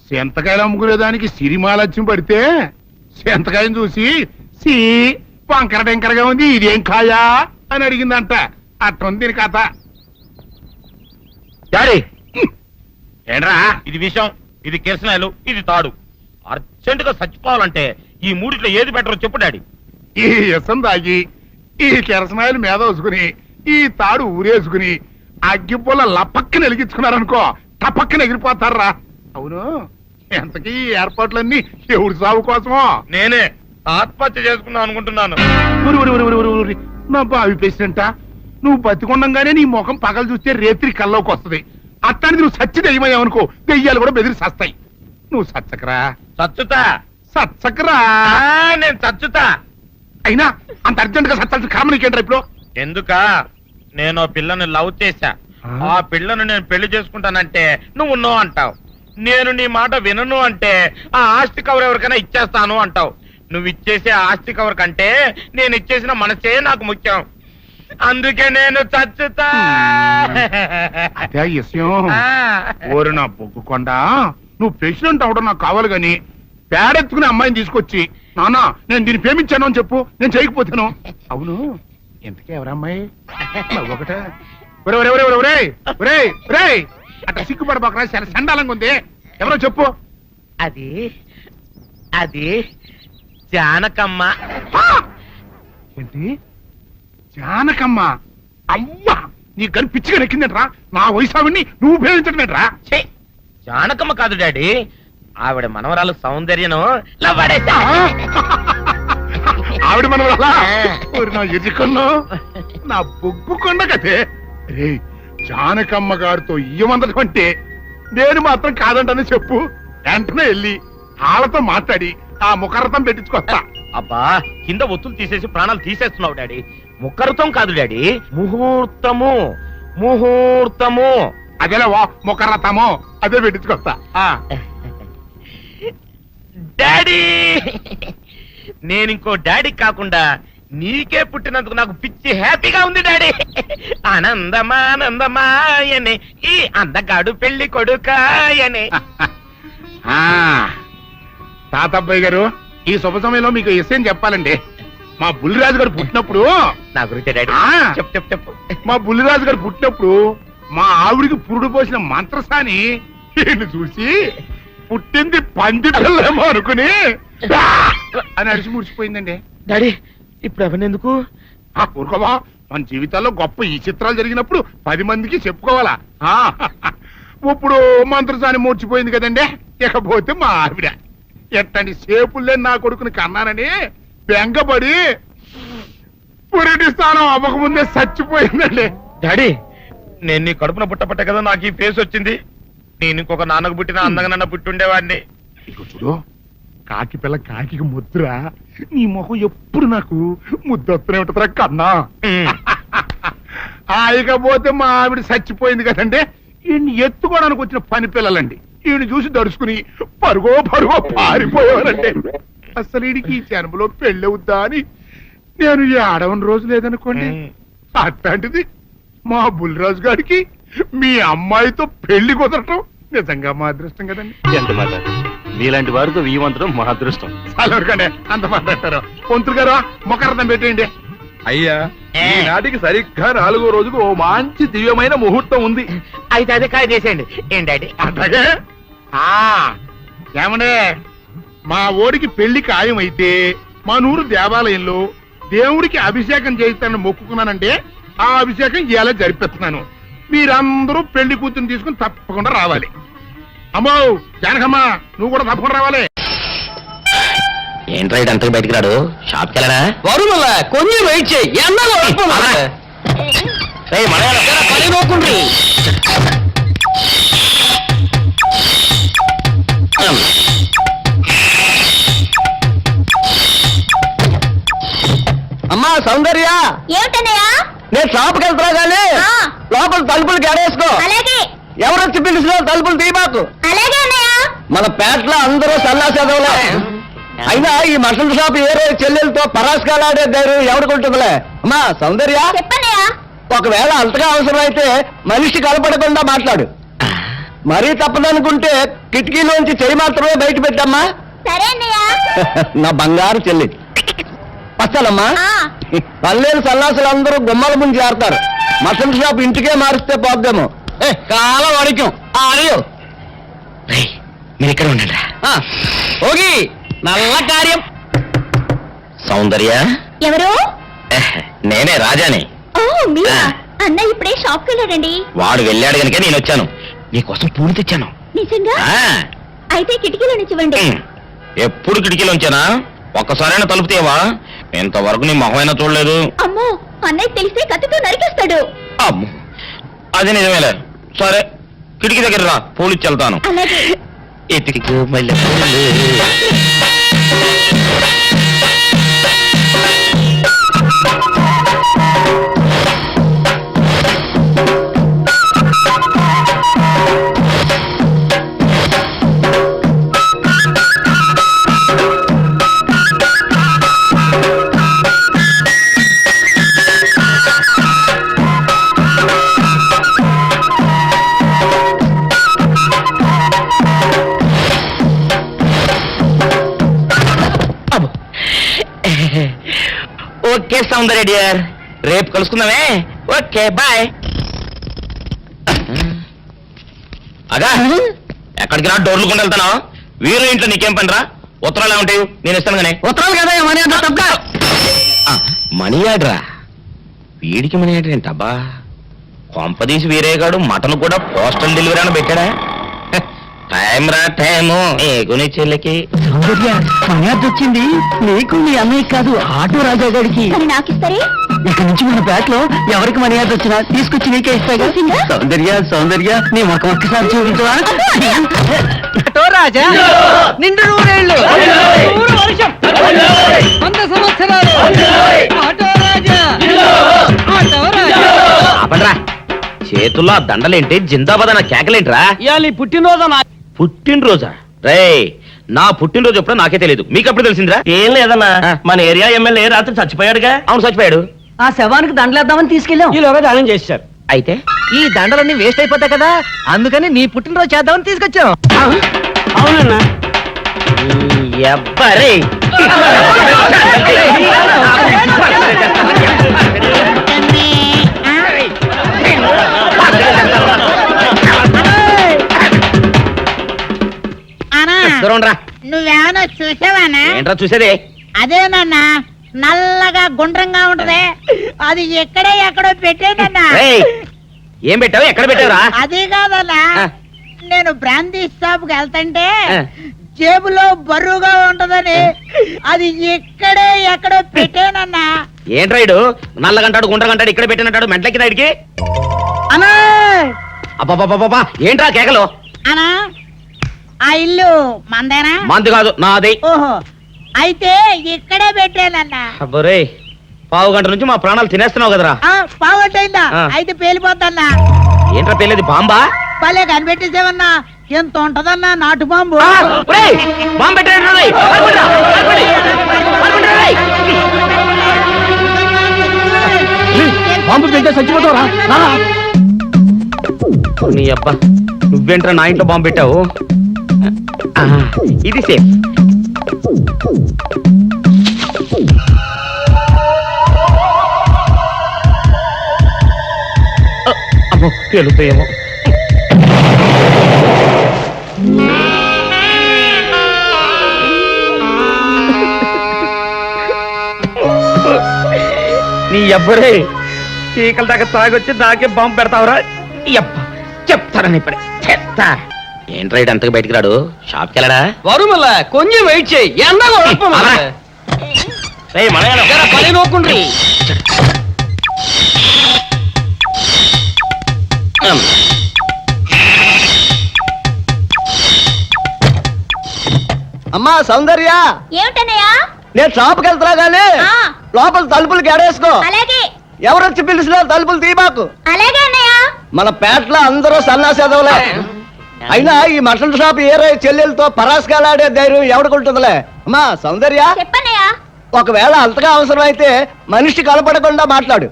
సెంతకాయలు అమ్ముకునేదానికి సిరిమాలత్యం పడితే సెంతకాయని చూసి సి వంకర టెంకరగా ఉంది, ఇదేం కాయా అని అడిగిందంట. అట్టుంది దీని కథ. డాడీ ఏంట్రా ఇది విషం, ఇది కిరసనాయలు, ఇది తాడు. అర్జెంట్ గా చచ్చిపోవాలంటే ఈ మూడిట్లో ఏది బెటరో చెప్పు డాడీ. ఈ ఇసం తాగి ఈ కిరసనాయలు మీద వేసుకుని ఈ తాడు ఊరేసుకుని అగ్గిపుల్ల లపక్కన వెలిగించుకున్నారనుకో టపక్కన ఎగిరిపోతారా. అవును, ఎంతకీ ఈ ఏర్పాట్లన్నీ ఎవరి సాగు కోసమో? నేనే ఆత్మహత్య చేసుకుందాం అనుకుంటున్నాను. నా బావి ప్రెసిడెంటా, నువ్వు బతికొండంగానే నీ ముఖం పగలు చూస్తే రేత్రి కల్లోకి వస్తుంది. అట్టానికి నువ్వు సచ్చి దెయ్యమయ్యావనుకో దెయ్యాలు కూడా బెదిరి సస్తాయి. నువ్వు సచ్చకరా. చచ్చుతా సచ్చకరా. నేను చచ్చుతా. అయినా అంత అర్జెంట్ గా సచ్చాల్సిన కారణం నీకేంట్రా ఇప్పుడు? ఎందుక నేను పిల్లని లవ్ చేశా. ఆ పిల్లను నేను పెళ్లి చేసుకుంటానంటే నువ్వు నో అంటావు. నేను నీ మాట వినను అంటే ఆ ఆస్తి కవర్ ఎవరికైనా ఇచ్చేస్తాను అంటావు. నువ్వు ఇచ్చేసే ఆస్తి కవర్ కంటే నేను ఇచ్చేసిన మనసే నాకు ముఖ్యం. అందుకే నేను చచ్చుతా. అదే విషయం. ఓరు నా బొగ్గుకొండ, నువ్వు ప్రెసిడెంట్ అవడం నాకు కావాలి గాని పేడెత్తుకునే అమ్మాయిని తీసుకొచ్చి నానా నేను దీన్ని ప్రేమించాను అని చెప్పు, నేను చేయకపోతాను. అవును, ఎంతకే ఎవరమ్మాయి? ఒకటే అట్లా సిగ్గుపడబాకరా, చాలా సండాలంగా ఉంది. ఎవరో చెప్పు. అది అది జానకమ్మ. ఏంటి జానకమ్మ? అమ్మా, నీ గని పిచ్చిగా నెక్కిందంట్రా. నా వయసావిని నువ్వు ప్రేమించడమేట్రా? జానకమ్మ కాదు డాడీ, ఆవిడ మనవరాలు సౌందర్యను ఆవిడ మనవరాలా? నా ఎదుకున్నా నా బొగ్గుకొండ కదే. రే, జానకమ్మ గారితో ఇయ్యమందడం అంటే నేను మాత్రం కాదంటని చెప్పు. వెంటనే వెళ్ళి వాళ్ళతో మాట్లాడి ఆ ముఖరథం పెట్టించుకొస్తా. అబ్బా, కింద ఒత్తులు తీసేసి ప్రాణాలు తీసేస్తున్నావు డాడీ. ముఖరథం కాదు డాడీ, ముహూర్తము. ముహూర్తము అదేలా ముఖరథము, అదే పెట్టించుకొస్తా. డాడీ, నేను ఇంకో డాడీ కాకుండా నీకే పుట్టినందుకు నాకు పిచ్చి హ్యాపీగా ఉంది డాడీ. ఆనందమానందమాయనే ఈ అందగాడు పెళ్లి కొడుకాయనే. తాతబ్బాయి గారు, ఈ శుభ సమయంలో మీకు విషయం చెప్పాలండి. మా బుల్లిరాజు గారు పుట్టినప్పుడు నా గురించి డాడీ చెప్పు చెప్పు చెప్పు. మా బుల్లిరాజు గారు పుట్టినప్పుడు మా ఆవిడికి పురుడు పోసిన మంత్రసాని ఈయన్ని చూసి పుట్టింది పంది పిల్లేమో అనుకుని అని అడిచి ముడిచిపోయిందండి. డాడీ, ఇప్పుడు అవన్నెందుకు? ఊరుకోవా, మన జీవితాల్లో గొప్ప ఈ చిత్రాలు జరిగినప్పుడు 10 మందికి చెప్పుకోవాలా. ఇప్పుడు మంత్రసాని మూర్చిపోయింది కదండి. ఇకపోతే మా ఆవిడ ఎట్టండి సేపుల్లే నా కొడుకుని కన్నానని బెంగపడి పురిటి స్థానం అవ్వకముందే చచ్చిపోయిందండి. డాడీ, నేను నీ కడుపున పుట్టపట్ట కదా నాకు ఈ ఫేస్ వచ్చింది. నేను ఇంకొక నాన్నకు పుట్టిన అందంగా నన్ను పుట్టుండేవాడిని. ఇక చూడు, కాకి పిల్ల కాకి ముద్దురా. నీ మొహం ఎప్పుడు నాకు ముద్దొత్తనే ఉంటుందిరా కన్నా. ఇకపోతే మా ఆవిడ చచ్చిపోయింది కదండి. ఈయన్ని ఎత్తుకోవడానికి వచ్చిన పని పిల్లలండి ఈయన చూసి దడుచుకుని పరుగో పారిపోయేవారండి. అసలు ఈడికి ఈ జన్మలో పెళ్ళవుద్దా అని నేను ఈ ఆడవని రోజు లేదనుకోండి. అట్లాంటిది మా బుల్లిరాజు గారికి మీ అమ్మాయితో పెళ్లి కుదరటం నిజంగా మా అదృష్టం కదండి. ఎంత మాట, మీలాంటి వారితో వీయమంతరం మా అదృష్టం. చాలవరకండి, అంత మాట్లాడతారు. పొంతులు గారు మొకరథం పెట్టేయండి. అయ్యా, ఈనాటికి సరిగ్గా 4వ రోజుకు ఓ మంచి దివ్యమైన ముహూర్తం ఉంది. అయితే అదే కాయ చేసేయండి. ఏం డాడీ? అట్లాగే. ఏమనే, మా ఓడికి పెళ్లి ఖాయమైతే మా నూరు దేవాలయంలో దేవుడికి అభిషేకం చేయిస్తానని మొక్కుకున్నానంటే ఆ అభిషేకం ఇలా జరిపిస్తున్నాను. మీరందరూ పెళ్లి కూతురు తీసుకుని తప్పకుండా రావాలి. అమ్మో జానకమ్మ, నువ్వు కూడా తప్పకుండా రావాలి. ఏంట్రా అంతా బయటికి రాడు? షాప్కి వెళ్ళనా? కొంచెం వెయిట్ చేయి. అమ్మా సౌందర్య, ఏమిటన్నయ్యా? నేను షాప్కి వెళ్తున్నా కానీ లోపల తలుపులు గడేసుకో. అలాగే. ఎవరొచ్చి పిలిచినా తలుపులు తీయబాకు. అలాగే అన్నయ్య. మన పేటలో అందరూ సల్లా చదవలే. అయినా ఈ మటన్ షాప్ ఏ రోజు చెల్లెలతో పరాస్కాలాడే ధైర్యం ఎవరికుంటుందిలే. అమ్మా సౌందర్య, చెప్పన్నయ్యా. ఒకవేళ అంతగా అవసరం అయితే మనిషి కలపడకుండా మాట్లాడు. మరీ తప్పదనుకుంటే కిటికీలోంచి చెయ్యి మాత్రమే బయట పెట్టమ్మా. సరే అన్నయ్య. నా బంగారు చెల్లి. పచ్చలమ్మా, పల్లెలు సల్లాసులు అందరూ గుమ్మల ముందు చేరతారు. మటన్ షాప్ ఇంటికే మారిస్తే పోద్దేమో. కాలం అడిగాం అడియో. మీరు ఇక్కడ ఉండండి. ఓగి నల్ల కార్యం. సౌందర్య ఎవరు? నేనే రాజాని. ఓ మీరా? అన్నయ్య ఇప్పుడే షాప్ కి వెళ్ళాడండి. వాడు వెళ్ళాడు కనుక నేను వచ్చాను. నీకోసం పూలు తెచ్చాను. నిజంగా? అయితే కిటికీలో నుంచి ఇవ్వండి. ఎప్పుడు కిటికీలో ఉంచానా? ఒక్కసారైనా తలుపు తీయవా? ఇంతవరకు నీ మొహమైనా చూడలేదు. అమ్మో, అన్నయ్య తెలిస్తే కత్తితో నరికేస్తాడు. అమ్మో, అది నిజమేలే. సరే, కిటికీ దగ్గర రా, పూలు ఇచ్చి వెళ్తాను. అలాగే. ఎతికి మళ్ళీ ఓకే సౌందర్య డియర్, రేపు కలుసుకుందామే. Okay bye. అగా ఎక్కడికి రా, డోర్లు కొండ వెళ్తాను. వీరు ఇంట్లో నీకేం పని రా? ఉత్తరాలు ఏమంటాయి? నేను ఇస్తాను కానీ. ఉత్తరాలు కదా మనీ ఆర్డర్. మనీ ఆర్డరా? వీడికి మనీ ఆర్డర్ ఏంటబ్బా? కొంపదీసి వీరేగాడు మటన్ కూడా పోస్టల్ డెలివరీ అని పెట్టాడా? టైం రా టైము నీ చెల్లెకి. సౌందర్య, మర్యాద వచ్చింది నీకు నీ అన్నయ్య కాదు, ఆటో రాజా గారికి. మరి నాకిస్తారే? ఇక్కడి నుంచి మన బ్యాట్ లో ఎవరికి మర్యాద వచ్చినా తీసుకొచ్చి నీకే ఇస్తాగా. సౌందర్య సౌందర్య, నీ ముఖం ఒక్కసారి చూపించవా? ఆటో రాజా నిండు నూరేళ్ళు, నూరు వర్షం, 100 సంవత్సరాలు. ఆటో రాజా, ఆటో రాజా. ఆపండ్రా, చేతుల్లో ఆ దండలేంటి? జిందాబాద్ అన్న కేకలేంట్రా? ఇవాళ నీ పుట్టినరోజు. పుట్టినరోజా? రే, నా పుట్టినరోజు ఎప్పుడో నాకే తెలియదు, మీకు ఎప్పుడు తెలిసిందిరా? ఏం లేదన్నా, మన ఏరియా ఎమ్మెల్యే రాత్రి చచ్చిపోయాడుగా. అవును, చచ్చిపోయాడు. ఆ శవానికి దండలేద్దామని తీసుకెళ్ళాం. ఈలోగా దానం చేశారు. అయితే ఈ దండలన్నీ వేస్ట్ అయిపోతాయి కదా, అందుకని నీ పుట్టినరోజు చేద్దామని తీసుకొచ్చాం. అవునన్నా. ఎవ్వరే నువ్వేమన్నా చూసావానా? ఏంట్రా చూసేదే? అదేనన్నా, నల్లగా గుండ్రంగా ఉంటది, అది ఎక్కడో పెట్టేనన్నా. రేయ్, ఏం పెట్టావు? ఎక్కడ పెట్టావురా? అది కాదన్నా, ఆ. నేను బ్రాందీ షాప్ కి వెళ్తుంటే ఆ. జేబులో బరువుగా ఉంటదని అది ఎక్కడో పెట్టేనన్నా. ఏంట్రా ఇడు నల్లగంటాడు గుండ్రగంటాడు ఇక్కడ పెట్టినట్టాడు మెంట్లకి నాడికి? అన్నా అబ్బాబాబాబా, ఏంట్రా కేకలు? అనా, ఆ ఇల్లు మందేనా? మంది కాదు, నాది. ఓహో, అయితే ఇక్కడే పెట్టానన్నా. అబ్బరే, పావు గంట నుంచి మా ప్రాణాలు తినేస్తున్నావు కదరా. పావట్టయిందా? ఆ. అయితే పేలిపోద్దన్నా. ఏంట్రా పెళ్ళేది? బాంబా? భలే కనిపెట్టేసేవన్నా, ఎంత ఉంటదన్నా నాటు బాంబు. బాంబు పెట్టాడు. బాంబు పెట్టే చచ్చిపోతావురా. నీ అబ్బా, నువ్వేంట్రా నా ఇంట్లో బాంబు పెట్టావు? ఇది సేఫ్. అమ్మో, పేలుతాయేమో. నీ అబ్బరే, చీకల దాకా తాగొచ్చి నాకే బాంబు పెడతావురా? అబ్బా, చెప్తారని ఇప్పుడే చెప్తా. ఏంట్రా ఇటు అంతగా బయటికి రాడు? షాప్కి వెళ్ళడా? వరుమల కొంచెం వెయిట్ చేయి. పని నోకుండ్రి. అమ్మా సౌందర్య, ఏమిటన్నయ్యా? నేను షాప్కి వెళ్తున్నా గానీ ఆ. లోపల తలుపులు గడేసుకో. అలాగే. ఎవరొచ్చి పిలిచినా తలుపులు తీబాకు. అలాగే అన్నయ్య. మన పేటలో అందరూ సన్నాసేదవులే. అయినా ఈ మటన్ షాప్ ఏరే చెల్లెలతో పరాస్కాలాడే ధైర్యం ఎవడుకుంటుందిలే. అమ్మా సౌందర్య, చెప్పన్నయ్యా. ఒకవేళ అంతగా అవసరమైతే మనిషి కనపడకుండా మాట్లాడు.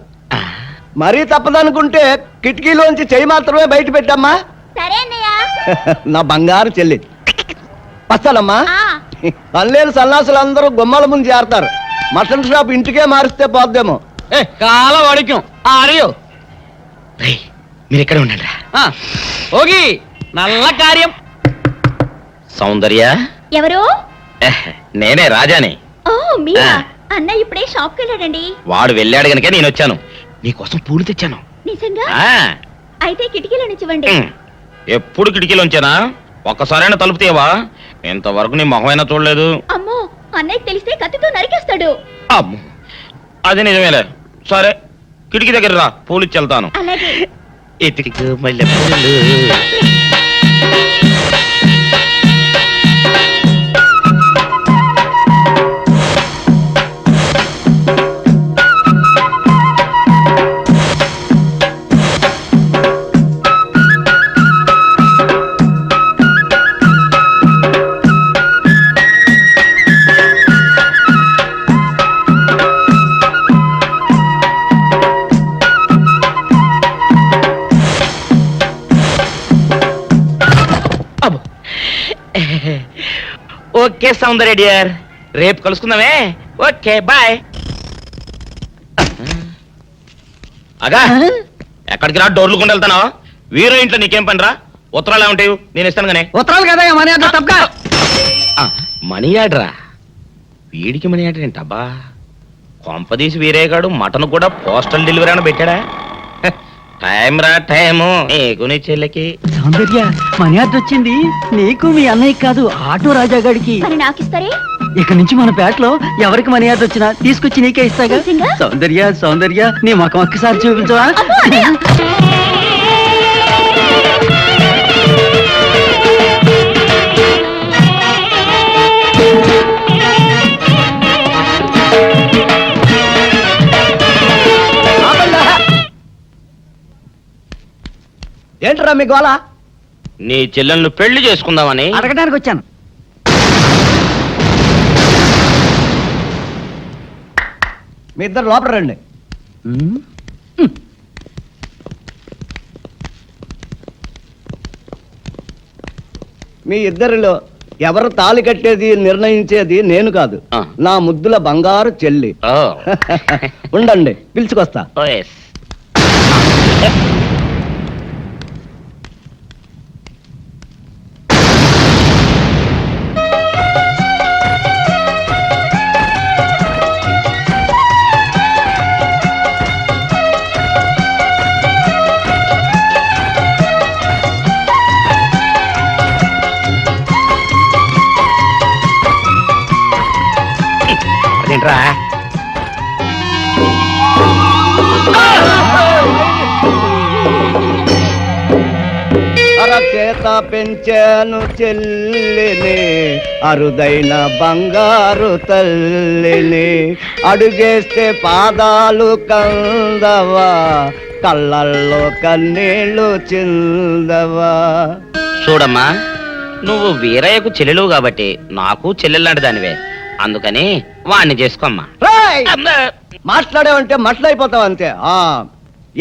మరీ తప్పదనుకుంటే కిటికీలోంచి చెయ్యి మాత్రమే బయట పెట్టమ్మా. సరే అన్నయ్య. నా బంగారు చెల్లి వస్తానమ్మా. ఆ, పల్లెలు సన్నాసులు అందరూ గుమ్మల ముందు చేరతారు. మటన్ షాప్ ఇంటికే మారిస్తే పోద్దేమో. కాల వడికం ఆరియో మీరు ఇక్కడే ఉండండి. ఓగి నల్ల కార్యం. సౌందర్య, ఎవరు? నేనే రాజాని. ఓ మీరా? ఆ. అన్నయ్య ఇప్పుడే షాప్కి వెళ్ళాడండి. వాడు వెళ్ళాడు గనుక నేను వచ్చాను. నీకోసం పూలు తెచ్చాను. నిజంగా? ఆ, అయితే కిటికీలో నుంచి ఇవ్వండి. ఎప్పుడు కిటికీలోంచేనా? ఒక్కసారైనా తలుపు తీయవా? ఇంతవరకు నీ మొహమైనా చూడలేదు. అమ్మో, అన్నయ్యకి తెలిస్తే కత్తితో నరికేస్తాడు. అమ్మో, అది నిజమేలే. సరే, కిటికీ దగ్గర రా, పూలు ఇచ్చి వెళ్తాను. అలాగే. ఇటుకు మల్లె పూలు. అబ్బో. ఓకే సౌందర్య డియర్, రేపు కలుసుకుందామే. Okay bye. అగా, ఎక్కడికి రా? డోర్లు కొండ వెళ్తానా? వీరో ఇంట్లో నీకేం పని రా? ఉత్తరాలు ఏమంటాయి? నేను ఇస్తాను గానే. ఉత్తరాలు కదా మనీ ఆర్డర్ తప్ప. మనీ ఆర్డరా? వీడికి మనీ ఆర్డర్ ఏంటబ్బా? కొంపదీసి వీరేగాడు మటన్ కూడా పోస్టల్ డెలివరీ అని పెట్టాడా? టైం రా టైము నీకు నీ చెల్లెకి. సౌందర్య మనీ ఆర్డర్ వచ్చింది. నీకు మీ అన్నయ్య కాదు, ఆటో రాజా గారికి. మరి నాకిస్తారే? ఇక నుంచి మన పేటలో ఎవరికి మనీ ఆర్డర్ వచ్చినా తీసుకొచ్చి నీకే ఇస్తాగా. నిజంగా? సౌందర్య సౌందర్య నీ ముఖం ఒక్కసారి చూపించవా? అమ్మో, అన్నయ్య! ఏంట్రా మీ గోళ? నీ చెల్లెలను పెళ్లి చేసుకుందామని. అడగడానికి వచ్చాను. మీ ఇద్దరు లోపల రండి. మీ ఇద్దరిలో ఎవరు తాళి కట్టేది నిర్ణయించేది నేను కాదు, ఆ. నా ముద్దుల బంగారు చెల్లి. ఓ. ఉండండి, పిలుచుకొస్తా. ఓ, yes. అదేంట్రా? అరచేత పెంచాను చెల్లిని, అరుదైన బంగారు తల్లిని. అడుగేస్తే పాదాలు కందవా, కళ్ళల్లో కన్నీళ్ళు చిందవా. చూడమ్మా, నువ్వు వీరయ్యకు చెల్లెలు కాబట్టి నాకు చెల్లెల్లాంటి దానివే. అందుకని వాణ్ణి చేసుకోమ్మా. రేయ్! మాట్లాడేవంటే మట్లయిపోతావు అంతే.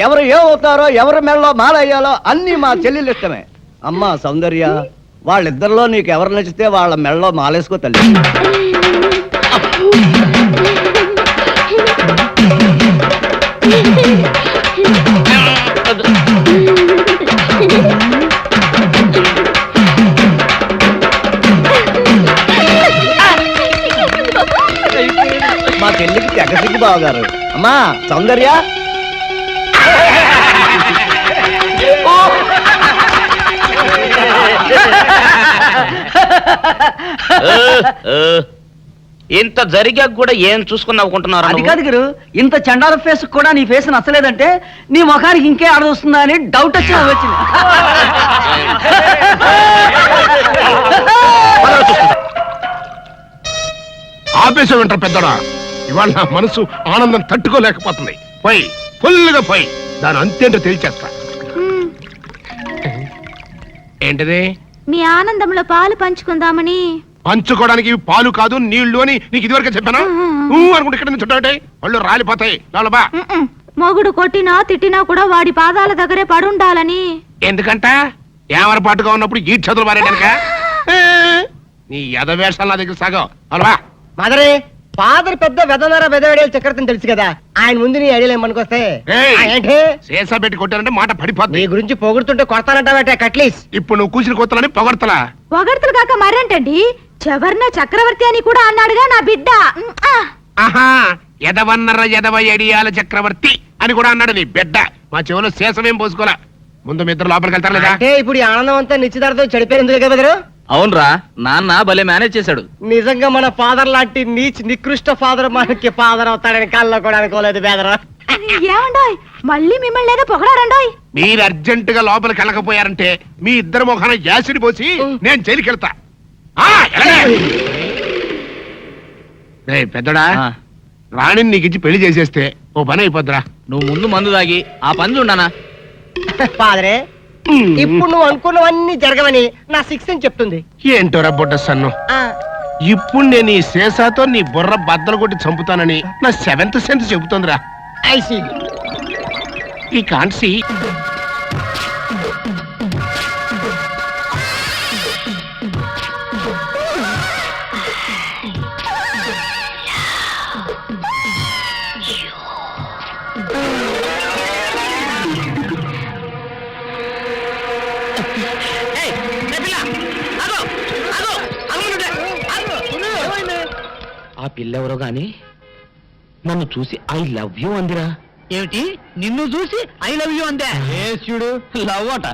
ఎవరు ఏమవుతారో, ఎవరి మెడలో మాలయ్యాలో అన్ని మా చెల్లెలు ఇష్టమే. అమ్మా సౌందర్య, వాళ్ళిద్దరిలో నీకు ఎవరు నచ్చితే వాళ్ళ మెడలో మాలేసుకో తల్లి. మా చెల్లికి తెగ సిగ్గు బావగారు. అమ్మా సౌందర్య, ఇంత జరిగాక కూడా ఏం చూసుకుని నవ్వుకుంటున్నారు? అది కాదు గురు, ఇంత చండాల ఫేస్ కూడా నీ ఫేస్ నచ్చలేదంటే నీ ముఖానికి ఇంకే ఆడదొస్తుందా అని డౌట్ వచ్చి వచ్చింది. ఆపేసే వింటారు పెద్దడా. ఇవాళ నా మనసు ఆనందం తట్టుకోలేకపోతుంది. పోయి ఫుల్గా పోయి దాని అంతేంటో తెలిచేస్తా. ఏంటిది? మీ ఆనందంలో పాలు పంచుకుందామని. పంచుకోవడానికి ఇవి పాలు కాదు నీళ్లు అని నీకు ఇదివరకే చెప్పాను. నువ్వు అనుకుంటే ఇక్కడ నుంచి చుట్టాటే వాళ్ళు రాలిపోతాయి. లోపల మొగుడు కొట్టినా తిట్టినా కూడా వాడి పాదాల దగ్గరే పడుండాలని. ఎందుకంట ఏమర పాటుగా ఉన్నప్పుడు ఈ చదువులు మారేడానిక నీ ఎదవేషాలు నా దగ్గర సగం అలవా మదరే ఫాదర్ పెద్ద వెదనర వెదవేడేలు చక్రవర్తిని తెలుసు కదా, ఆయన ముందు నీ ఐడియాలు ఏమనుకొస్తే ఏంటి శేషా పెట్టి కొట్టానంటే మాట నీ పడిపోద్ది. గురించి పొగుడుతుంటే కొడతానంటావట కట్లీస్. ఇప్పుడు నువ్వు కూసిన కొత్తలని పొగడతలా? పొగడ్తలు కాక మరేంటండి, చవర్ణ చక్రవర్తి అని కూడా అన్నాడుగా నా బిడ్డ. ఆహా, ఎదవన్నర ఎదవ ఎడియాల చక్రవర్తి అని కూడా అన్నాడు నీ బిడ్డ. మా చెవులో శేషమేం పోసుకోలా. ముందు మీ ఇద్దరు లోపలికి వెళ్తారు లేదా? అంటే ఇప్పుడు ఈ ఆనందం అంతా నిశ్చితార్థం చెడిపోయింది కదా బెదరు. అవునరా, నాన్న భలే మేనేజ్ చేశాడు. నిజంగా మన ఫాదర్ లాంటి నీచ్ నికృష్ట ఫాదర్ మనకి ఫాదర్ అవుతాడని కల్లో కూడా అనుకోలేదు బెదరు. ఏమండోయ్, మళ్ళీ మిమ్మల్ని ఏదో పొగడారండోయ్. మీరు అర్జెంట్ గా లోపలికి వెళ్ళకపోయారంటే మీ ఇద్దరు ముఖాన యాసిడ్ పోసి నేను జైలుకి వెళ్తా. పెద్దడా, రాణిని నీకు ఇచ్చి పెళ్లి చేసేస్తే ఓ పని అయిపోద్దిరా. నువ్వు ముందు మందు తాగి ఆ పని చూడనా. ఫాదరే, ఇప్పుడు నువ్వు అనుకున్నవన్నీ జరగవని నా సిక్స్ అని చెప్తుంది. ఏంటోరా బుడ్డ సన్ను, ఇప్పుడు నేను ఈ శేషాతో నీ బుర్ర బద్దలు కొట్టి చంపుతానని నా సెవెంత్ సెన్స్ చెబుతోందిరా. ఐసీ ఈ కాన్సీ ఆ పిల్లెవరో గాని నన్ను చూసి ఐ లవ్ యూ అందిరా. ఏమిటి, నిన్ను చూసి ఐ లవ్ యూ అందే? చూడు, లవ్ అట.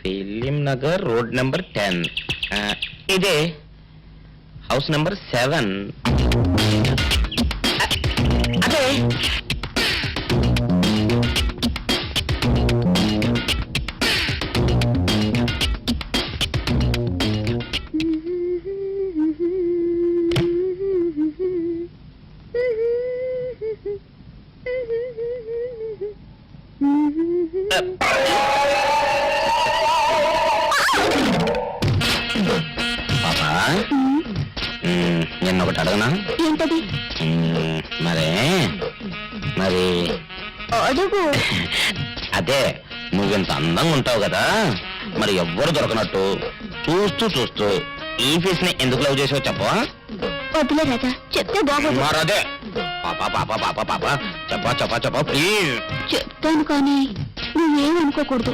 Film Nagar road number 10. ఇదే హౌస్ నెంబర్ 7. అదే పాపా, నిన్న ఒకటి అడగనా? ఏంటది? మరి అడుగు. అదే, నువ్వెంత అందంగా ఉంటావు కదా, మరి ఎవ్వరు దొరకనట్టు చూస్తూ చూస్తూ ఈ ఫేస్ ని ఎందుకు లవ్ చేసావు చెప్పవా? వద్దులే రాజా, చెప్తే బాగోదు. మరదే పాపా పాపా పాపా పాపా చెప్పా ప్లీజ్. చెప్తాను కానీ నువ్వేమనుకోకూడదు.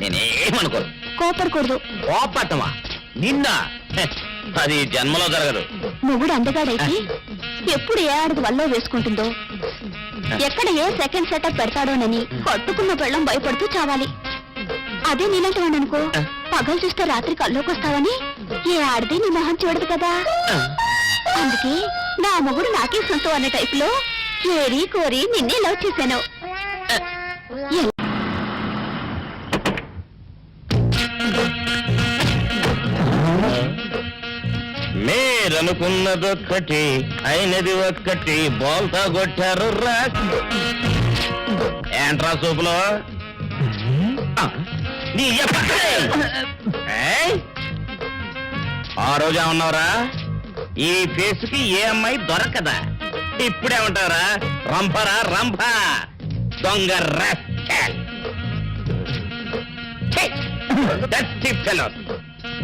నేనేమనుకోను. కోపడకూడదు. కోపట్టమా? నిన్న అది జన్మలో జరగదు. మొగుడు అందగాడైతే ఎప్పుడు ఏ ఆడది వల్ల వేసుకుంటుందో, ఎక్కడ ఏ సెకండ్ సెటప్ పెడతాడోనని కట్టుకున్న పెళ్ళం భయపడుతూ చావాలి. అదే నీలాంటి వాడు అనుకో, పగలు చూస్తే రాత్రి కల్లోకి వస్తావని ఏ ఆడది నీ మొహం చూడదు కదా. అందుకే నా మొగుడు నాకే సొంతం అనే టైప్ లో ఏరి కోరి నిన్నే లవ్ చేశాను. మీరనుకున్నదొక్కటి అయినది ఒక్కటి, బోల్తా కొట్టారు రా. ఏంట్రా సూపులో ఆ రోజు ఏమన్నావురా? ఈ ఫేసుకి ఏ అమ్మాయి దొరకదా. ఇప్పుడేమంటావురా? రంభరా రంభ, దొంగ rascal. That's fellow,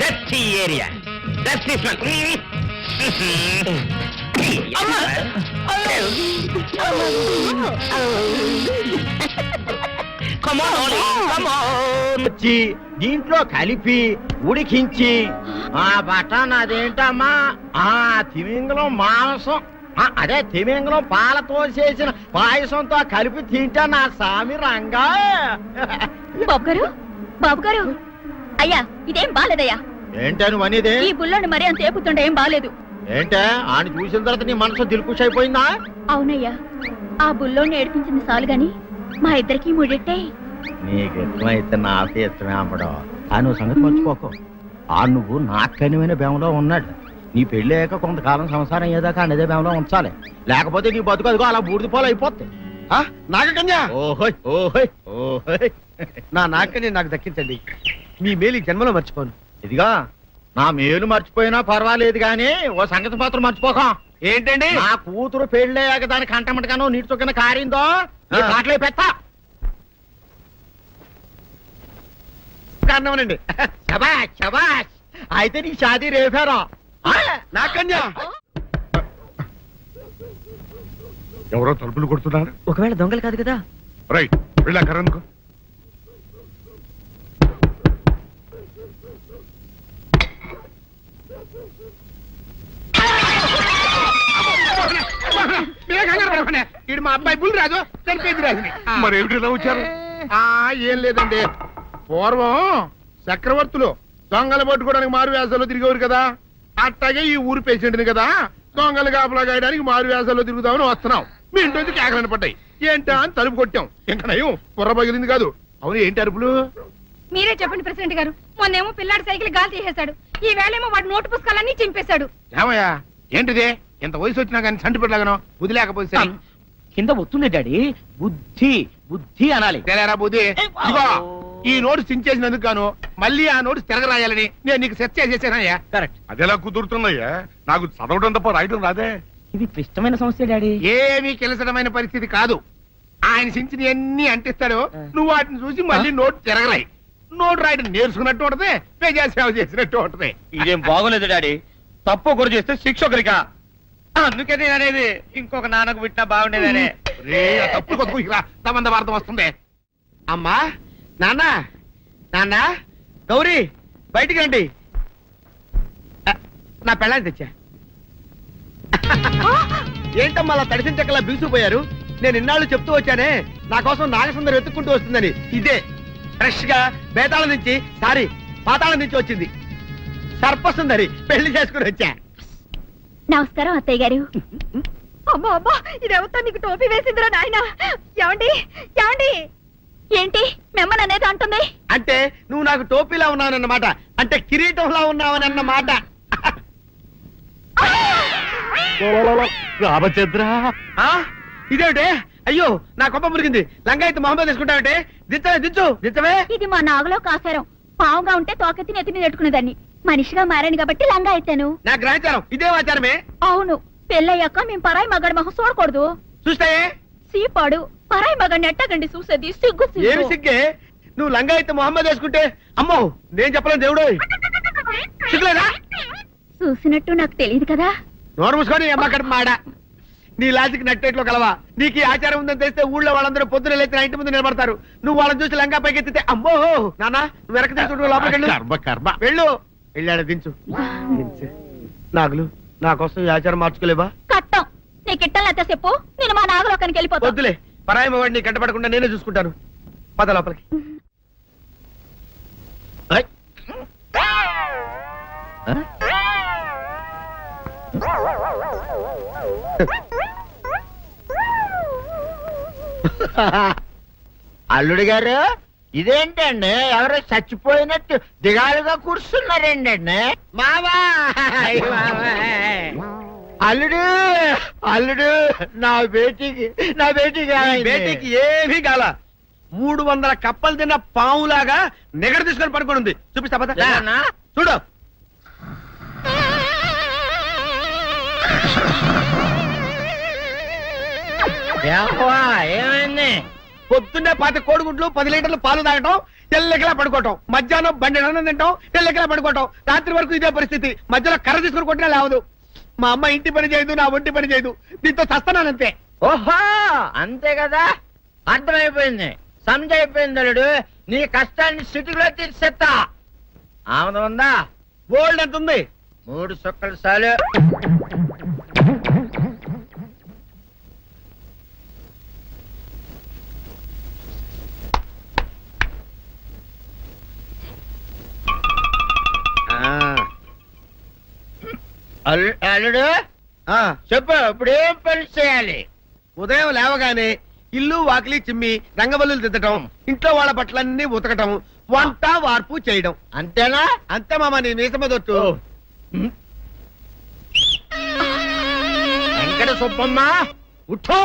that's area, that's వచ్చి దీంట్లో కలిపి ఉడికించి ఆ బటన్ అదేంటమ్మా, ఆ తిమింగలం మాంసం, అదే తిమింగలం పాలతో చేసిన పాయసంతో కలిపి తింటా నా సామి రంగా. బాబు గారు, అయ్యా ఇదేం బాలేదయ్యా. ఏంటా నువ్వు అనేది? ఈ బుల్లోని మరీ అంత ఏపుతుండే ఏం బాలేదు. ఏంటే ఆయన చూసిన తర్వాత నీ మనసు దిల్కుష్ అయిపోయిందా? అవునయ్యా, ఆ బుల్లోని ఏడిపించింది చాలు గాని మా ఇద్దరికి ముడిట్టే. నీకు ఇష్టమైతే నాకే ఇష్టమే అమ్మడం. ఆ నువ్వు సంగతి మర్చిపోకు. ఆ నువ్వు నాకనిమైన బేమలో ఉన్నాడు. నీ పెళ్లి అయ్యాక కొంతకాలం సంసారం అయ్యేదాకా అనేదే బేమలో ఉంచాలి, లేకపోతే నీ బతుకు అదిగో అలా బూడిద పోలు అయిపోతాయి. నాగకన్యా, ఓహోయ్ ఓహోయ్ ఓహోయ్, నా నాగకన్య నాకు దక్కించండి. మీ మేలు జన్మలో మర్చిపోను. ఇదిగా నా మేలు మర్చిపోయినా పర్వాలేదు గానీ ఓ సంగతి మాత్రం మర్చిపోక. ఏంటండి? నా కూతురు పెళ్ళయ్యాక దాని కంటమటగానో నీటి చొక్కన కారిందో కాట్లే పెట్ట. కారణమనండి. శబాష్ శబాష్. అయితే నీ షాదీ రేపారా? నా కన్యా. ఎవరో తలుపులు కొడుతున్నారు. ఒకవేళ దొంగలు కాదు కదా? రైట్, వెళ్ళా కరెందుకు. ఇది మా అబ్బాయి బుల్ రాజు చనిపోయింది రాజుని. మరి ఏమిటి ఇలా వచ్చారు? ఏం లేదండి, పూర్వం చక్రవర్తులు దొంగలు పట్టుకోవడానికి మారు వేసాల్లో తిరిగేవారు కదా, అట్టాగే ఈ ఊరు పేషెంట్ని కదా దొంగలు కాపలా గాయడానికి మారు వేసాల్లో తిరుగుదామని వస్తున్నాం. మీ ఇంటి నుంచి కేకలను పడ్డాయి. ఏంటా అని తలుపు కొట్టాం. ఇంకా నయం బుర్ర పగిలింది కాదు. అవును, ఏంటి అరుపులు? మీరే చెప్పండి ప్రెసిడెంట్ గారు. మొన్నేమో పిల్లాడి సైకిల్ గాలి తీసేశాడు, ఈ వేళేమో వాడి నోటు పుస్తకాలన్నీ చింపేశాడు. ఏమయ్యా ఏంటిది? ఇంత వయసు వచ్చినా కానీ చంటి పెట్టలాగను బుద్ధి లేకపోతే సరే. కింద వస్తుంది డాడీ. బుద్ధి బుద్ధి అనాలి. తెలేరా బుద్ధి? ఇదిగో ఈ నోటు చించేసినందుకు గాను మళ్ళీ ఆ నోటు తిరగరాయాలని నేను నీకు సెట్ చేసేసానయ్యా. కరెక్ట్. అదెలా కుదురుతుందయ్యా? నాకు చదవడం తప్ప రాయడం రాదే. ఇది క్లిష్టమైన సమస్య డాడీ. ఏమీ కిలసడమైన పరిస్థితి కాదు. ఆయన చించిన ఎన్ని అంటిస్తాడో నువ్వు వాటిని చూసి మళ్ళీ నోటు తిరగరాయి. నోటు రాయడం నేర్చుకున్నట్టు ఉంటది, ప్రజాసేవ చేసినట్టు ఉంటది. ఇదేం బాగోలేదు డాడీ. తప్పు ఒకరు చేస్తే శిక్ష ఒకరికా. అందుకే నేను అనేది ఇంకొక నాన్నకు పుట్టినా బాగుండేదనే. రే, ఆ తప్పుడు కొత్త సంబంధ వార్త వస్తుంది. అమ్మా, నాన్న, నాన్న, గౌరీ బయటికి రండి. నా పెళ్ళాన్ని తెచ్చా. ఏంటమ్మా అలా తడిసిన చెక్కలా బిగుసిపోయారు? నేను ఇన్నాళ్ళు చెప్తూ వచ్చానే నా కోసం నాగసుందరం వెతుక్కుంటూ వస్తుందని. ఇదే ఫ్రెష్ గా బేతాళం నుంచి పాతాళం నుంచి వచ్చింది. సర్పసుందరి పెళ్లి చేసుకుని వచ్చా. నమస్కారం అత్తయ్య గారు. అమ్మా అమ్మా, ఇదేవతా నీకు టోపీ వేసిందిరా నాయన. ఏమండి ఏమండి? ఏంటి మిమ్మల్ని అనేది అంటుంది? అంటే నువ్వు నాకు టోపీలా ఉన్నావనన్నమాట. అంటే కిరీటంలా ఉన్నావనన్నమాట. రామచంద్ర, ఇదేమిటే? అయ్యో, నా కొప్ప మురిగింది. లంగా అయితే మొహమ్మద్ తీసుకుంటావంటే? దించవే. ఇది మా నాగులో కాసారం. పావుగా ఉంటే తోకెత్తి నెత్తి మీద పెట్టుకునేదాన్ని. మనిషిగా మారాను కాబట్టి లంగా అయితాను. నా గ్రహచారం ఇదే ఆచారమే. అవును, పెళ్ళయ్యాక మేము పరాయి మగాడి మొహం చూడకూడదు. చూస్తాయే సీపాడు పరాయి మగాడిని ఎట్టగండి చూసేది. సిగ్గు ఏమి సిగ్గే? నువ్వు లంగా అయితే మొహమ్మద్ వేసుకుంటే అమ్మో నేను చెప్పలేను దేవుడు. సిగ్గులేదా? చూసినట్టు నాకు తెలియదు కదా. నోరు మూసుకొని అమ్మ కడుపు మాడ. నీ లాజిక్ నట్టేట్లో కలవా? నీకు ఈ ఆచారం ఉందని తెలిస్తే ఊళ్ళో వాళ్ళందరూ పొద్దున లేచి నా ఇంటి ముందు నిలబడతారు. నువ్వు వాళ్ళని చూసి లంగా పైకి ఎత్తితే అమ్మో నాన్న నువ్వు వెనక తీసుకుంటూ లోపలికి వెళ్ళు. వెళ్ళాడు దించు. నాగులు నా కోసం ఈ ఆచారం మార్చుకోలేవా? కట్టం నీకు ఇట్టలేత చెప్పు, నేను మా నాగలోకానికి వెళ్ళిపోతా. వద్దులే, పరాయి వాడిని కంటపడకుండా నేనే చూసుకుంటాను. పద లోపలికి. ఐ. అల్లుడు గారు, ఇదేంటండి ఎవరో చచ్చిపోయినట్టు దిగాలుగా కూర్చున్నారేంటండి? మావా అల్లుడు అల్లుడు, నా బేటీకి బేటీకి ఏమీ కాల. 300 కప్పలు తిన్న పావులాగా నిగడ తీసుకొని పడుకొని ఉంది. చూపిస్తా పద. చూడు. ఏమైంది? పొద్దున్నే 10 కోడిగుడ్లు 10 లీటర్లు పాలు తాగటం, తెల్లకిలా పడుకోవటం. మధ్యాహ్నం బండి అన్నం తింటాం, తెల్లకిలా పడుకోవటం. రాత్రి వరకు ఇదే పరిస్థితి. మధ్యలో కర్ర తీసుకుని కొట్టినా లేవదు. మా అమ్మ ఇంటి పని చేయదు, నా ఒంటి పని చేయదు. దీంతో చస్తున్నానంతే. ఓహో, అంతే కదా, అర్థమైపోయింది, సమజైపోయింది. అల్లుడు, నీ కష్టాన్ని సిటీలో తీర్చేస్తా. ఆమె ఉందా? గోల్డ్ ఎంత ఉంది? 3 సుక్కలు చాలు. అల్లుడు చెప్పు, ఇప్పుడు ఏం పని చేయాలి? ఉదయం లేవగానే ఇల్లు వాకిలి చిమ్మి రంగవల్లులు దిద్దటం, ఇంట్లో వాళ్ళ బట్టలన్నీ ఉతకటం, వంట వార్పు చేయడం. అంతేనా? అంతే మామ, నీ మీసమదొట్టు. వెంకట సుబ్బమ్మ, ఉఠో,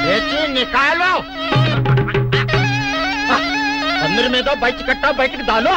లేచి నీ కాలు అందరి మీద బయట కట్ట, బయటికి దాలో.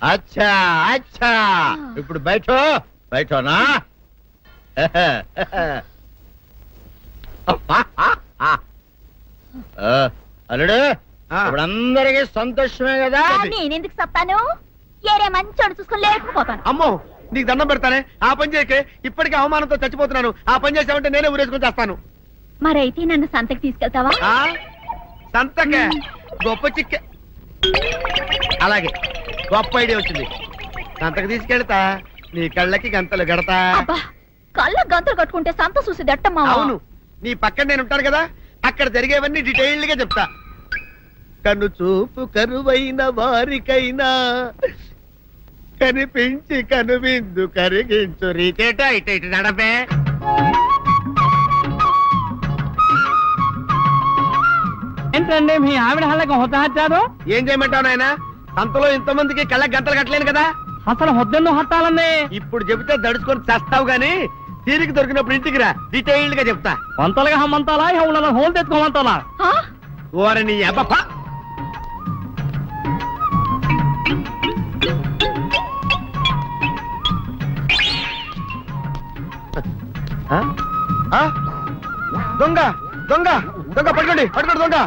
అచ్చా అచ్చా ఇప్పుడు బయటనా అల్లుడు ఇప్పుడు అందరికి సంతోషమే కదా నేనెందుకు చెప్తాను ఏరే మంచోడు చూసుకుని లేకపోతాను. అమ్మో నీకు దండం పెడతానే ఆ పని చేయకే ఇప్పటికే అవమానంతో చచ్చిపోతున్నాను ఆ పని చేసామంటే నేనే ఊరేసుకుని చేస్తాను మరైతే నన్ను సంతకి తీసుకెళ్తావా? సంతకే గొప్ప చిక్క అలాగే గొప్ప ఐడియా వచ్చింది సంతకు తీసుకెళ్తా నీ కళ్ళకి గంతలు గడతా అబ్బా కళ్ళ గంతలు కట్టుకుంటే సంత చూసి దట్టమ్మా. అవును నీ పక్కన నేను ఉంటాను కదా అక్కడ జరిగేవన్నీ డీటెయిల్డ్ గా చెప్తా కను చూపు కరువైన వారికైనా కనిపించి కనువిందు కరిగించు రీతేట ఇట ఇటు నడపే ఏంటండి మీ ఆవిడ హళ్ళకి హొత్తహచ్చారు? ఏం చేయమంటావు నాయన సంతలో ఇంతమందికి కళ్ళకి గంటలు కట్టలేను కదా అసలు హొద్దెన్ను హత్తాలండి. ఇప్పుడు చెబితే దడుచుకొని చస్తావు గాని తీరికి దొరికినప్పుడు ఇంటికి రా డీటెయిల్డ్ గా చెప్తా వంతలుగా హమ్మంతాలా ఇవాళ హోల్ తెచ్చుకోమంతాలా? ఓరని అబ్బా దొంగ దొంగ దొంగ పట్టుకోండి పట్టుకోండి దొంగ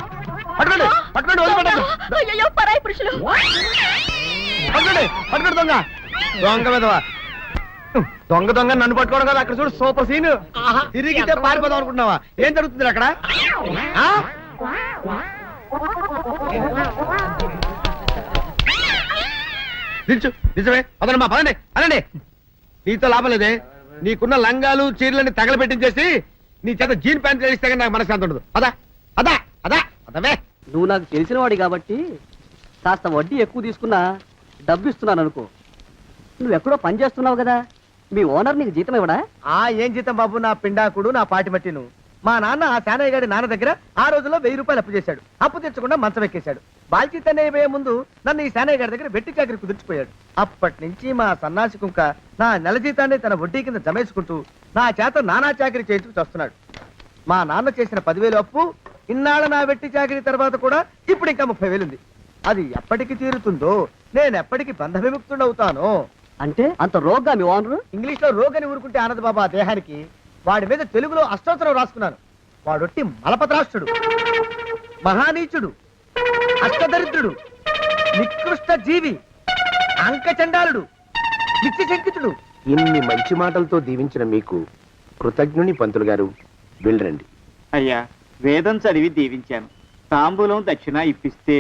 పట్టుకోండి పట్టుకోండి వదిలిపెట్టండి అయ్యో పరాయి పురుషులు. పట్టుకోండి పట్టుకోండి దొంగ దొంగ విధవా దొంగ దొంగ నన్ను పట్టుకోవడం కదా అక్కడ చూడు సూపర్ సీన్ తిరిగితే పారిపోదాం అనుకుంటున్నావా ఏం జరుగుతుంది అక్కడ ఆ? నిల్చు నిజమే పదండి పదండి పదండి నీతో లాభం లేదే నీకున్న లంగాలు చీరలని తగలబెట్టించేసి నీ చేత జీన్ ప్యాంట్ వేస్తే కానీ నాకు మనశ్శాంతి ఉండదు అదా అదా అదా అదవే నువ్వు నాకు తెలిసిన వాడి కాబట్టి కాస్త వడ్డీ ఎక్కువ తీసుకున్నా డబ్బు ఇస్తున్నాను అనుకో. నువ్వు ఎక్కడో పని చేస్తున్నావు కదా, మీ ఓనర్ నీకు జీతం ఇవ్వడా? ఏం జీతం బాబు నా పిండాకుడు నా పాటి మట్టిను మా నాన్న ఆ శానయ్య గారి నాన్న దగ్గర ఆ రోజుల్లో 1000 రూపాయలు అప్పు చేశాడు అప్పు తెచ్చకుండా మంచం ఎక్కేశాడు బాల్చితనే అయిపోయే ముందు నన్ను ఈ శానయ్య గారి దగ్గర వెట్టి చాకరి కుదిర్చిపోయాడు అప్పటి నుంచి మా సన్నాసి కుంక నా నెల జీతాన్ని తన వడ్డీ కింద జమేసుకుంటూ నా చేత నానా చాకరీ చేయించుకు వస్తున్నాడు మా నాన్న చేసిన 10,000 అప్పు ఇన్నాళ్ళ నా వెట్టి చాకరీ తర్వాత కూడా ఇప్పుడు ఇంకా 30,000 ఉంది అది ఎప్పటికి తీరుతుందో నేను ఎప్పటికి బంధ విముక్తుడవుతానో అంటే అంత రోగ్గా మీ ఓనరు? ఇంగ్లీష్ లో రోగని ఊరుకుంటే ఆనంద్ బాబా ఆ దేహానికి వాడి మీద తెలుగులో అష్టోత్తరం రాసుకున్నాను వాడొట్టి మలపత్రాష్ట్రుడు మహానీచుడు అష్టదరిద్రుడు నికృష్ట జీవి అంకచండాలుడు నిత్యశంకితుడు ఇన్ని మంచి మాటలతో దీవించిన మీకు కృతజ్ఞుని పంతులు గారు వెళ్ళరండి. అయ్యా వేదం చదివి దీవించాను తాంబూలం దక్షిణ ఇప్పిస్తే